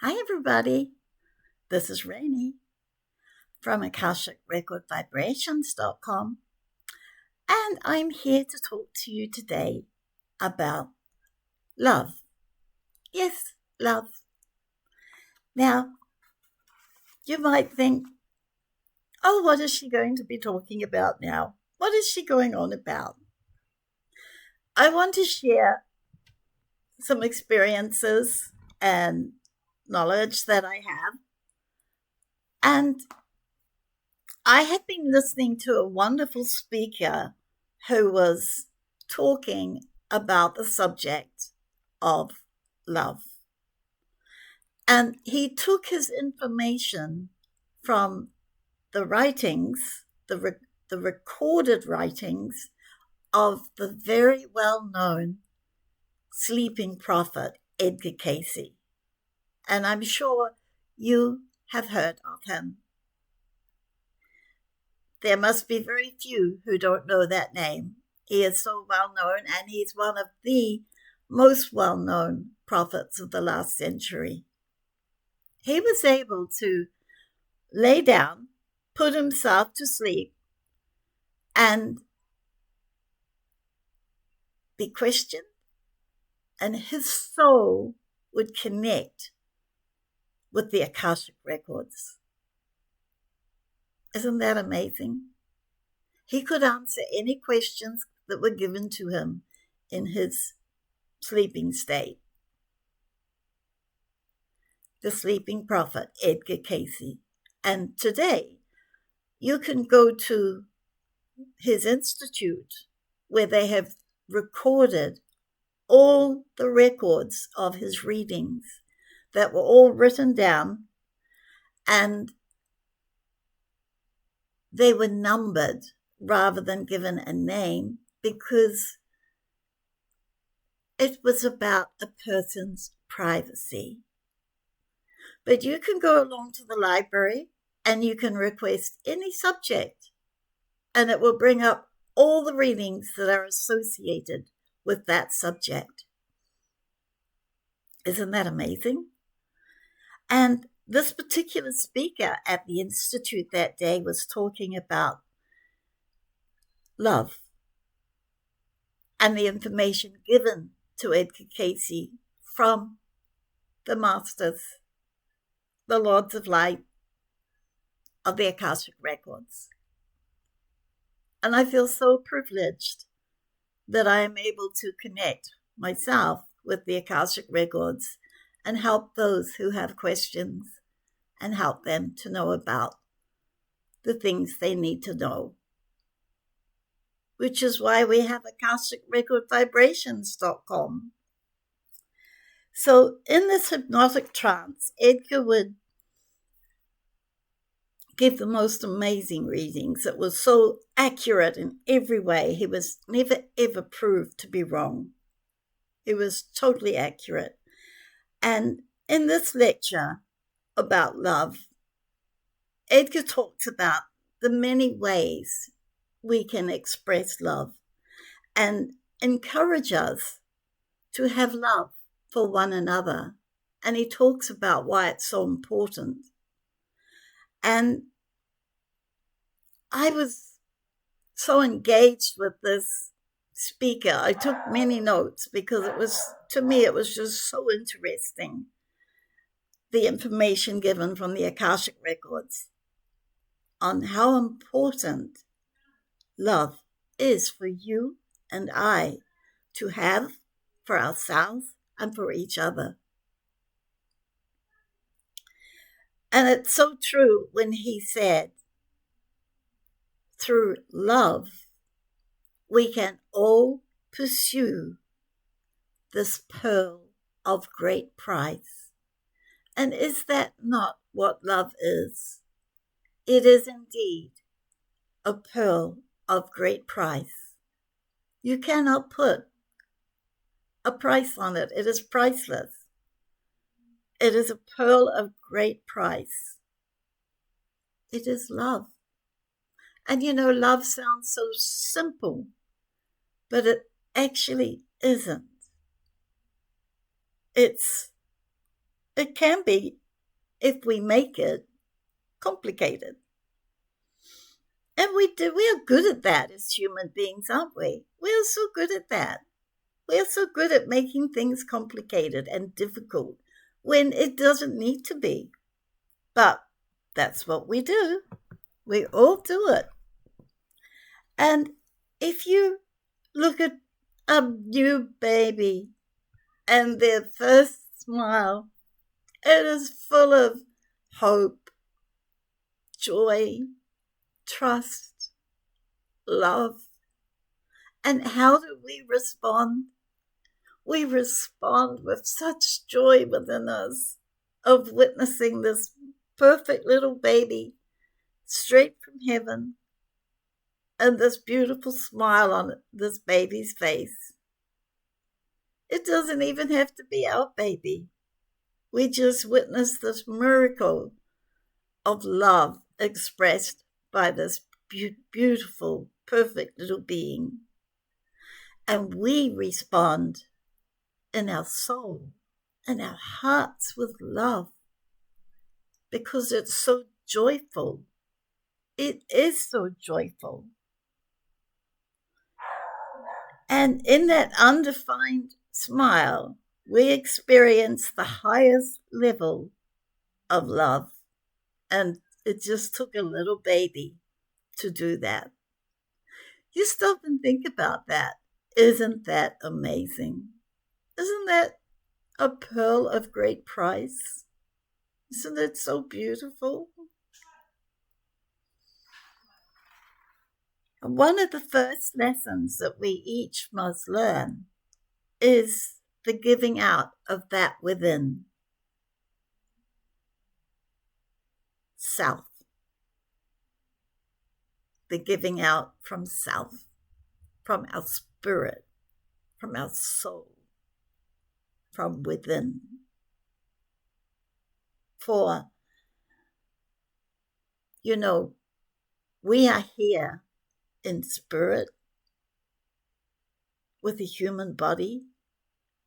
Hi, everybody. This is Rainey from AkashicRecordVibrations.com, and I'm here to talk to you today about love. Yes, love. Now, you might think, oh, what is she going to be talking about now? What is she going on about? I want to share some experiences and knowledge that I have. And I had been listening to a wonderful speaker who was talking about the subject of love. And he took his information from the writings, the recorded writings of the very well known sleeping prophet, Edgar Cayce. And I'm sure you have heard of him. There must be very few who don't know that name. He is so well known, and he's one of the most well known prophets of the last century. He was able to lay down, put himself to sleep, and be questioned, and his soul would connect with the Akashic records. Isn't that amazing? He could answer any questions that were given to him in his sleeping state. The sleeping prophet, Edgar Cayce. And today, you can go to his institute where they have recorded all the records of his readings that were all written down, and they were numbered rather than given a name because it was about a person's privacy. But you can go along to the library and you can request any subject, and it will bring up all the readings that are associated with that subject. Isn't that amazing? And this particular speaker at the Institute that day was talking about love and the information given to Edgar Cayce from the masters, the Lords of Light of the Akashic Records. And I feel so privileged that I am able to connect myself with the Akashic Records and help those who have questions and help them to know about the things they need to know. Which is why we have AkashicRecordVibrations.com. So in this hypnotic trance, Edgar would give the most amazing readings. It was so accurate in every way. He was never, ever proved to be wrong. It was totally accurate. And in this lecture about love, Edgar talks about the many ways we can express love and encourage us to have love for one another. And he talks about why it's so important. And I was so engaged with this speaker. I took many notes because to me, it was just so interesting. The information given from the Akashic Records on how important love is for you and I to have for ourselves and for each other. And it's so true when he said, through love, we can all pursue this pearl of great price. And is that not what love is? It is indeed a pearl of great price. You cannot put a price on it. It is priceless. It is a pearl of great price. It is love. And love sounds so simple, but it actually isn't. It's It can be, if we make it, complicated. And we are good at that as human beings, aren't we? We are so good at that. We are so good at making things complicated and difficult when it doesn't need to be. But that's what we do. We all do it. And if you look at a new baby and their first smile, it is full of hope, joy, trust, love. And how do we respond? We respond with such joy within us of witnessing this perfect little baby straight from heaven and this beautiful smile on this baby's face. It doesn't even have to be our baby. We just witness this miracle of love expressed by this beautiful, perfect little being. And we respond in our soul, in our hearts with love, because it's so joyful. It is so joyful. And in that undefined smile, we experience the highest level of love. And it just took a little baby to do that. You stop and think about that. Isn't that amazing? Isn't that a pearl of great price? Isn't it so beautiful? And one of the first lessons that we each must learn is the giving out of that within. Self. The giving out from self, from our spirit, from our soul, from within. For, we are here in spirit with a human body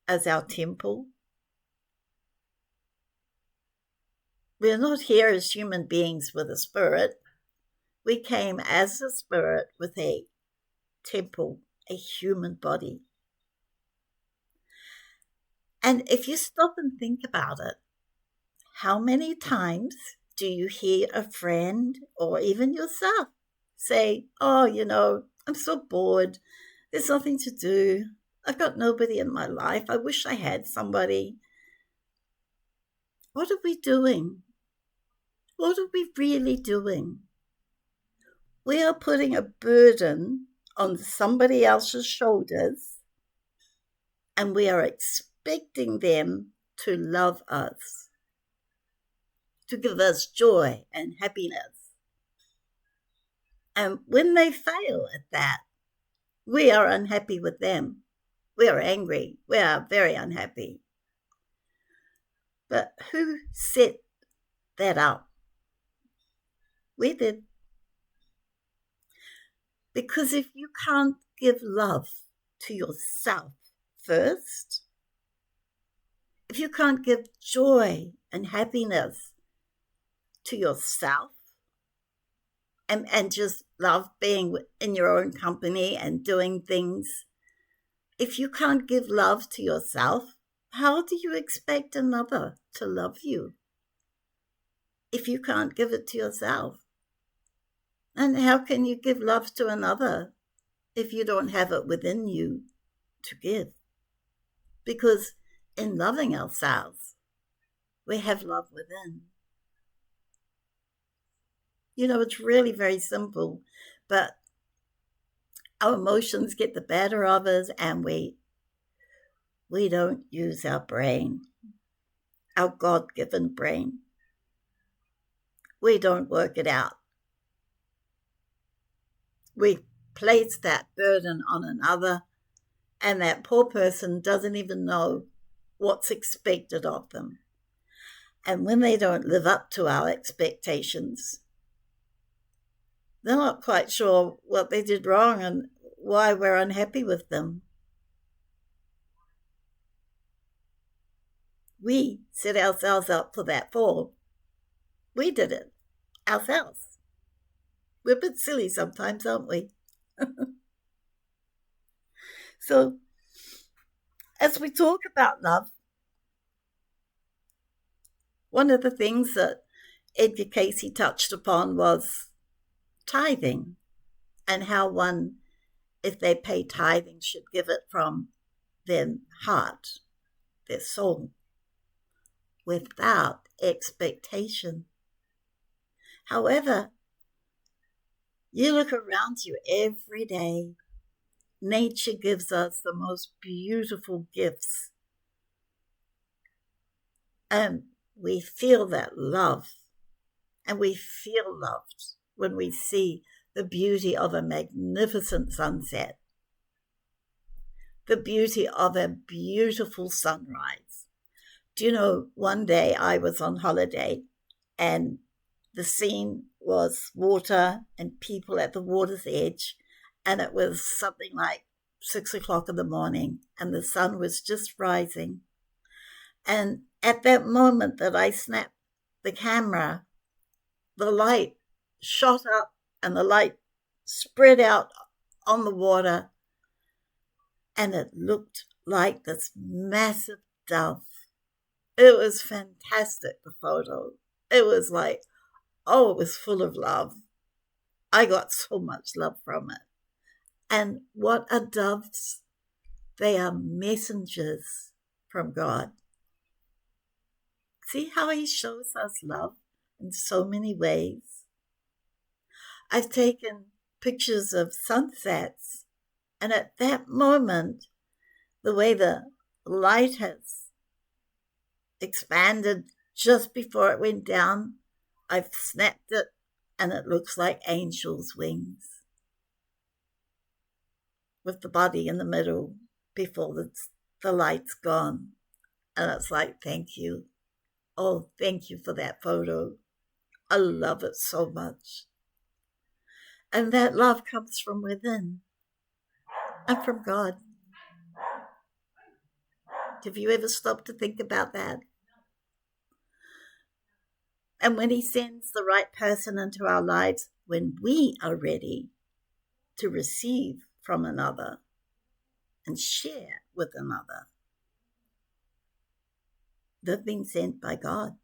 as our temple. We're not here as human beings with a spirit. We came as a spirit with a temple, a human body. And if you stop and think about it, how many times do you hear a friend or even yourself say, oh, I'm so bored. There's nothing to do. I've got nobody in my life. I wish I had somebody. What are we doing? What are we really doing? We are putting a burden on somebody else's shoulders, and we are expecting them to love us, to give us joy and happiness. And when they fail at that, we are unhappy with them. We are angry. We are very unhappy. But who set that up? We did. Because if you can't give love to yourself first, if you can't give joy and happiness to yourself, and just love being in your own company and doing things, if you can't give love to yourself, how do you expect another to love you? If you can't give it to yourself? And how can you give love to another if you don't have it within you to give? Because in loving ourselves, we have love within. It's really very simple, but our emotions get the better of us, and we don't use our brain, our God-given brain. We don't work it out. We place that burden on another, and that poor person doesn't even know what's expected of them. And when they don't live up to our expectations, they're not quite sure what they did wrong and why we're unhappy with them. We set ourselves up for that fall. We did it ourselves. We're a bit silly sometimes, aren't we? So, as we talk about love, one of the things that Edgar Casey touched upon was tithing, and how one, if they pay tithing, should give it from their heart, their soul, without expectation. However, you look around you every day, nature gives us the most beautiful gifts. And we feel that love, and we feel loved when we see the beauty of a magnificent sunset, the beauty of a beautiful sunrise. Do you know, one day I was on holiday and the scene was water and people at the water's edge, and it was something like 6 o'clock in the morning, and the sun was just rising. And at that moment that I snapped the camera, the light shot up and the light spread out on the water, and it looked like this massive dove. It was fantastic, the photo. It was like, oh, it was full of love. I got so much love from it. And what are doves? They are messengers from God. See how he shows us love in so many ways? I've taken pictures of sunsets, and at that moment, the way the light has expanded just before it went down, I've snapped it, and it looks like angels' wings, with the body in the middle before the light's gone. And it's like, thank you. Oh, thank you for that photo. I love it so much. And that love comes from within and from God. Have you ever stopped to think about that? And when he sends the right person into our lives, when we are ready to receive from another and share with another, they've been sent by God.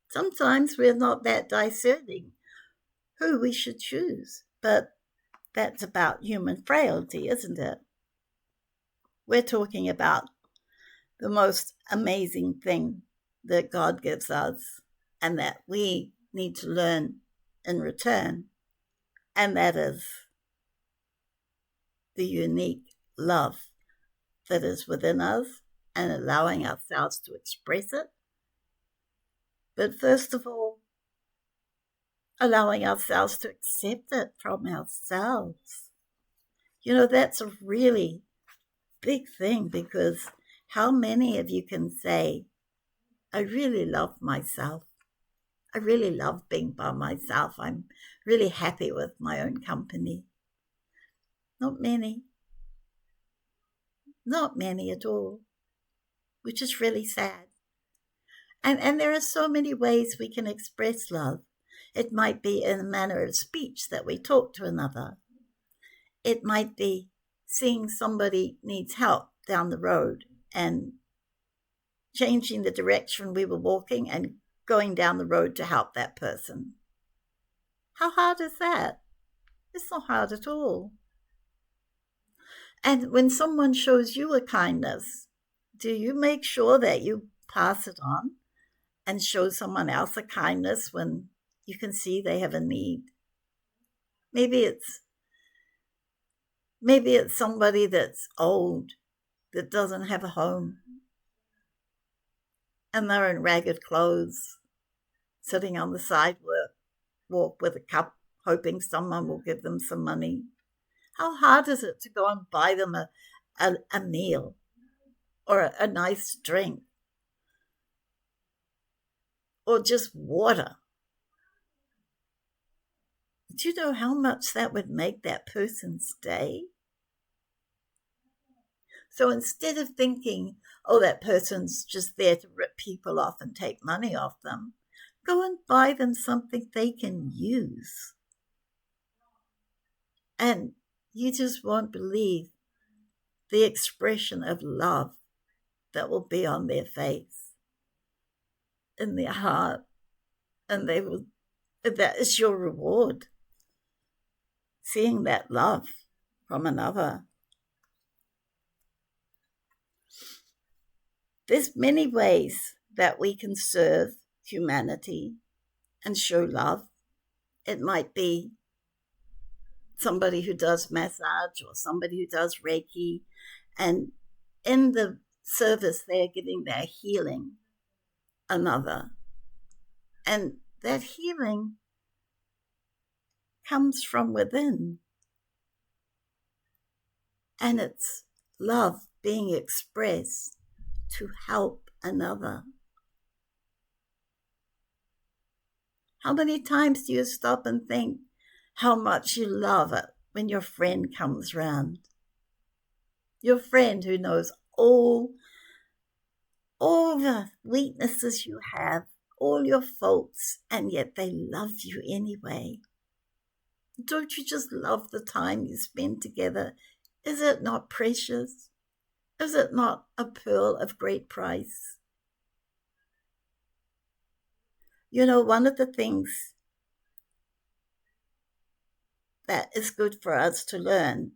Sometimes we're not that discerning who we should choose, but that's about human frailty, isn't it? We're talking about the most amazing thing that God gives us and that we need to learn in return, and that is the unique love that is within us and allowing ourselves to express it. But first of all, allowing ourselves to accept it from ourselves. You know, that's a really big thing, because how many of you can say, I really love myself. I really love being by myself. I'm really happy with my own company. Not many. Not many at all, which is really sad. And there are so many ways we can express love. It might be in a manner of speech that we talk to another. It might be seeing somebody needs help down the road and changing the direction we were walking and going down the road to help that person. How hard is that? It's not hard at all. And when someone shows you a kindness, do you make sure that you pass it on and show someone else a kindness when you can see they have a need? Maybe it's somebody that's old, that doesn't have a home, and they're in ragged clothes, sitting on the sidewalk with a cup, hoping someone will give them some money. How hard is it to go and buy them a meal or a nice drink or just water? Do you know how much that would make that person's day? So instead of thinking, oh, that person's just there to rip people off and take money off them, go and buy them something they can use. And you just won't believe the expression of love that will be on their face, in their heart, and that is your reward, seeing that love from another. There's many ways that we can serve humanity and show love. It might be somebody who does massage or somebody who does Reiki, and in the service they're giving their healing another. And that healing comes from within. And it's love being expressed to help another. How many times do you stop and think how much you love it when your friend comes round? Your friend who knows all the weaknesses you have, all your faults, and yet they love you anyway. Don't you just love the time you spend together? Is it not precious? Is it not a pearl of great price? You know, one of the things that is good for us to learn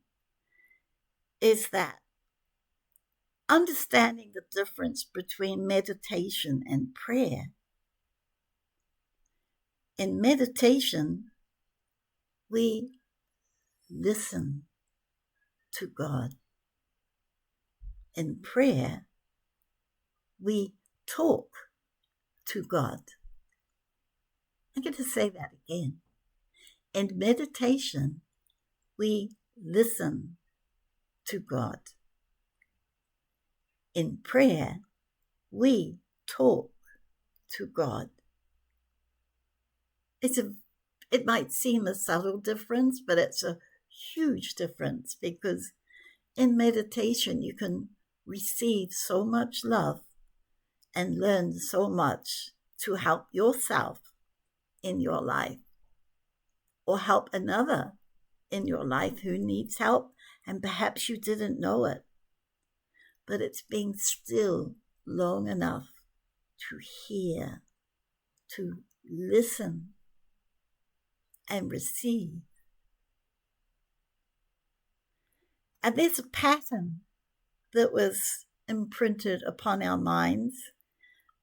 is that understanding the difference between meditation and prayer. In meditation, we listen to God. In prayer, we talk to God. I'm going to say that again. In meditation, we listen to God. In prayer, we talk to God. It might seem a subtle difference, but it's a huge difference, because in meditation you can receive so much love and learn so much to help yourself in your life, or help another in your life who needs help, and perhaps you didn't know it. But it's being still long enough to hear, to listen, and receive. And there's a pattern that was imprinted upon our minds,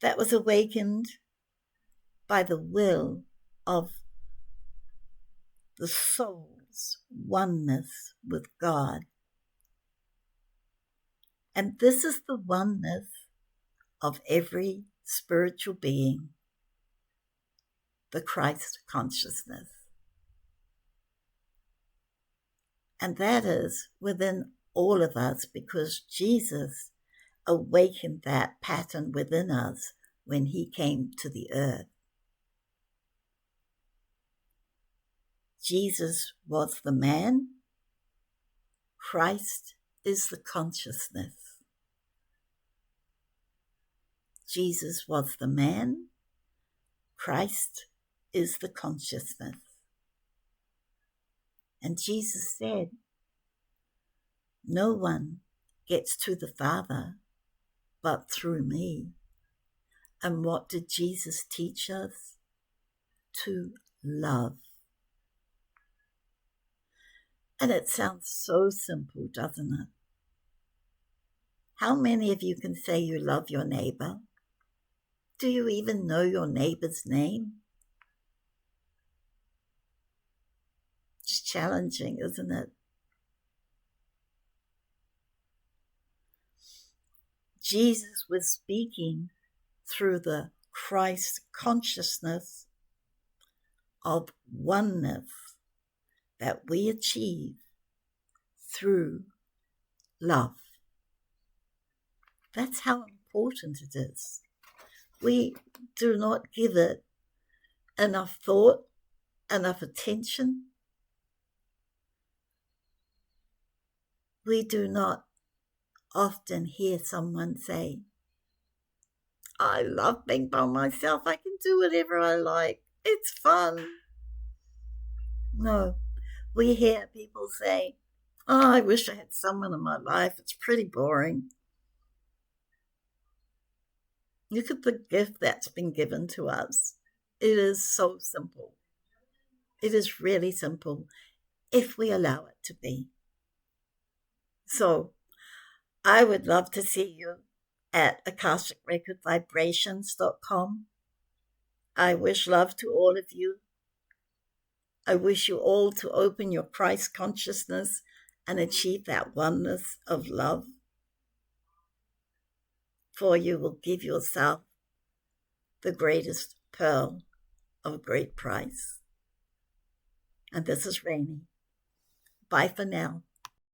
that was awakened by the will of the soul's oneness with God. And this is the oneness of every spiritual being, the Christ consciousness. And that is within all of us, because Jesus awakened that pattern within us when he came to the earth. Jesus was the man. Christ is the consciousness. Jesus was the man. Christ is the consciousness. And Jesus said, no one gets to the Father but through me. And what did Jesus teach us? To love. And it sounds so simple, doesn't it? How many of you can say you love your neighbor? Do you even know your neighbor's name? It's challenging, isn't it? Jesus was speaking through the Christ consciousness of oneness that we achieve through love. That's how important it is. We do not give it enough thought, enough attention. We do not often hear someone say, I love being by myself. I can do whatever I like. It's fun. No, we hear people say, oh, I wish I had someone in my life. It's pretty boring. Look at the gift that's been given to us. It is so simple. It is really simple if we allow it to be. So I would love to see you at AkashicRecordVibrations.com. I wish love to all of you. I wish you all to open your Christ consciousness and achieve that oneness of love. For you will give yourself the greatest pearl of great price. And this is Rainey. Bye for now.